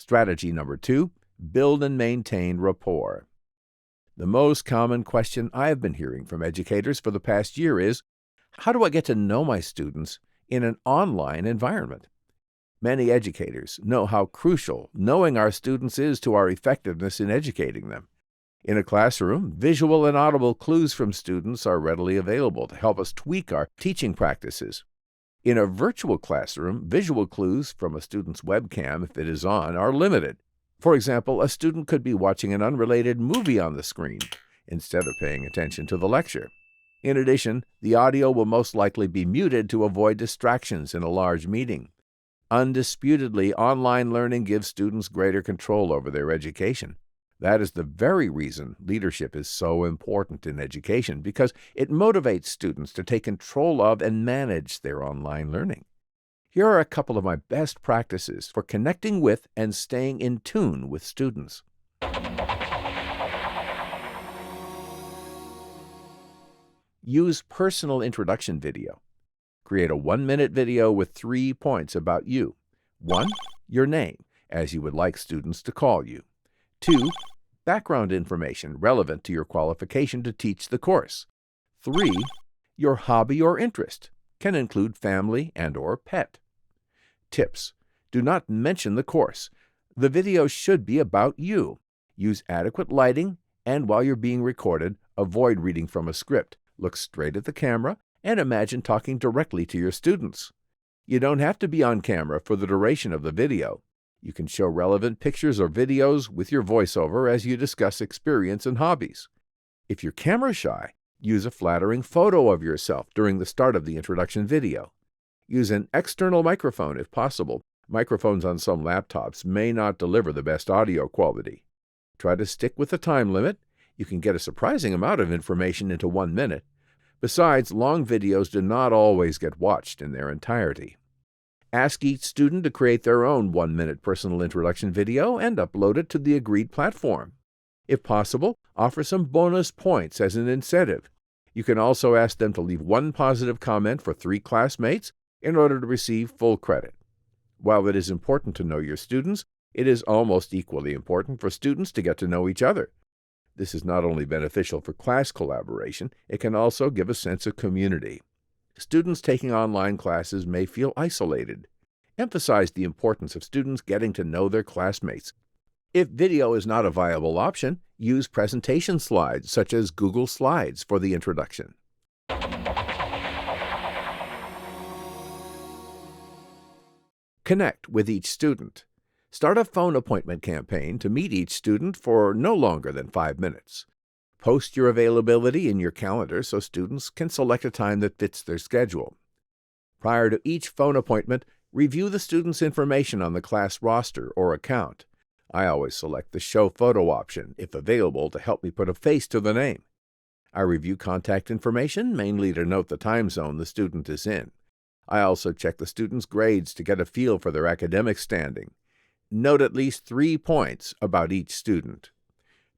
Strategy number 2, build and maintain rapport. The most common question I have been hearing from educators for the past year is, how do I get to know my students in an online environment? Many educators know how crucial knowing our students is to our effectiveness in educating them. In a classroom, visual and audible clues from students are readily available to help us tweak our teaching practices. In a virtual classroom, visual clues from a student's webcam, if it is on, are limited. For example, a student could be watching an unrelated movie on the screen instead of paying attention to the lecture. In addition, the audio will most likely be muted to avoid distractions in a large meeting. Undisputedly, online learning gives students greater control over their education. That is the very reason leadership is so important in education, because it motivates students to take control of and manage their online learning. Here are a couple of my best practices for connecting with and staying in tune with students. Use personal introduction video. Create a 1-minute video with 3 points about you. 1. Your name, as you would like students to call you. 2. Background information relevant to your qualification to teach the course. 3. Your hobby or interest. Can include family and/or pet. Tips. Do not mention the course. The video should be about you. Use adequate lighting, and while you're being recorded, avoid reading from a script. Look straight at the camera and imagine talking directly to your students. You don't have to be on camera for the duration of the video. You can show relevant pictures or videos with your voiceover as you discuss experience and hobbies. If you're camera shy, use a flattering photo of yourself during the start of the introduction video. Use an external microphone if possible. Microphones on some laptops may not deliver the best audio quality. Try to stick with the time limit. You can get a surprising amount of information into 1 minute. Besides, long videos do not always get watched in their entirety. Ask each student to create their own 1-minute personal introduction video and upload it to the agreed platform. If possible, offer some bonus points as an incentive. You can also ask them to leave 1 positive comment for 3 classmates in order to receive full credit. While it is important to know your students, it is almost equally important for students to get to know each other. This is not only beneficial for class collaboration, it can also give a sense of community. Students taking online classes may feel isolated. Emphasize the importance of students getting to know their classmates. If video is not a viable option, use presentation slides such as Google Slides for the introduction. Connect with each student. Start a phone appointment campaign to meet each student for no longer than 5 minutes. Post your availability in your calendar so students can select a time that fits their schedule. Prior to each phone appointment, review the student's information on the class roster or account. I always select the Show Photo option, if available, to help me put a face to the name. I review contact information, mainly to note the time zone the student is in. I also check the student's grades to get a feel for their academic standing. Note at least 3 points about each student.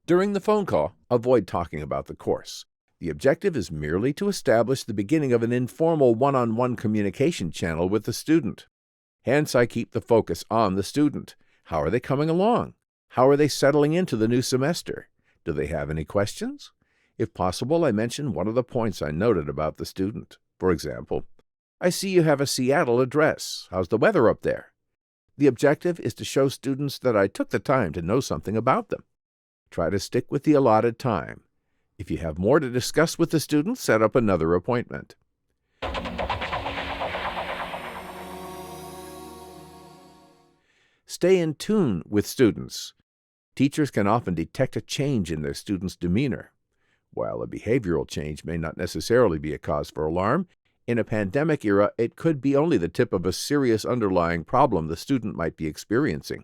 During the phone call, avoid talking about the course. The objective is merely to establish the beginning of an informal one-on-one communication channel with the student. Hence, I keep the focus on the student. How are they coming along? How are they settling into the new semester? Do they have any questions? If possible, I mention one of the points I noted about the student. For example, I see you have a Seattle address. How's the weather up there? The objective is to show students that I took the time to know something about them. Try to stick with the allotted time. If you have more to discuss with the student, set up another appointment. Stay in tune with students. Teachers can often detect a change in their students' demeanor. While a behavioral change may not necessarily be a cause for alarm, in a pandemic era, it could be only the tip of a serious underlying problem the student might be experiencing.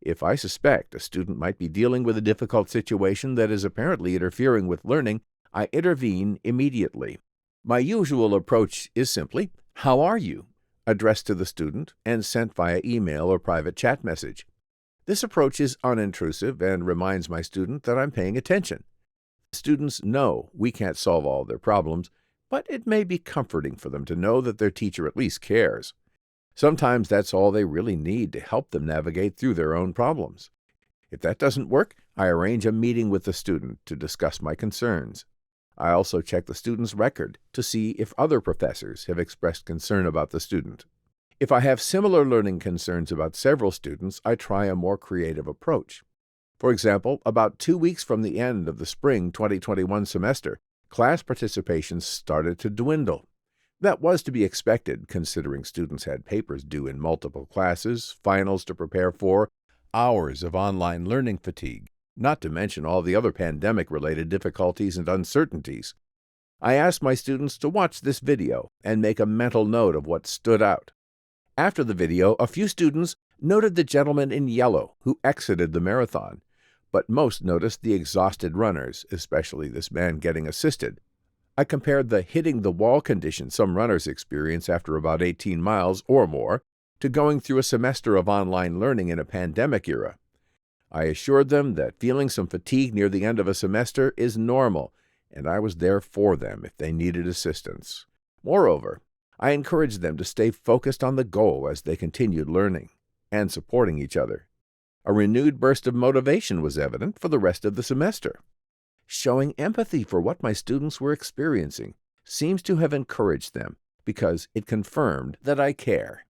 If I suspect a student might be dealing with a difficult situation that is apparently interfering with learning, I intervene immediately. My usual approach is simply, "How are you?" addressed to the student and sent via email or private chat message. This approach is unintrusive and reminds my student that I'm paying attention. Students know we can't solve all their problems, but it may be comforting for them to know that their teacher at least cares. Sometimes that's all they really need to help them navigate through their own problems. If that doesn't work, I arrange a meeting with the student to discuss my concerns. I also check the student's record to see if other professors have expressed concern about the student. If I have similar learning concerns about several students, I try a more creative approach. For example, about 2 weeks from the end of the spring 2021 semester, class participation started to dwindle. That was to be expected, considering students had papers due in multiple classes, finals to prepare for, hours of online learning fatigue, not to mention all the other pandemic-related difficulties and uncertainties. I asked my students to watch this video and make a mental note of what stood out. After the video, a few students noted the gentleman in yellow who exited the marathon, but most noticed the exhausted runners, especially this man getting assisted. I compared the hitting the wall condition some runners experience after about 18 miles or more to going through a semester of online learning in a pandemic era. I assured them that feeling some fatigue near the end of a semester is normal, and I was there for them if they needed assistance. Moreover, I encouraged them to stay focused on the goal as they continued learning and supporting each other. A renewed burst of motivation was evident for the rest of the semester. Showing empathy for what my students were experiencing seems to have encouraged them because it confirmed that I care.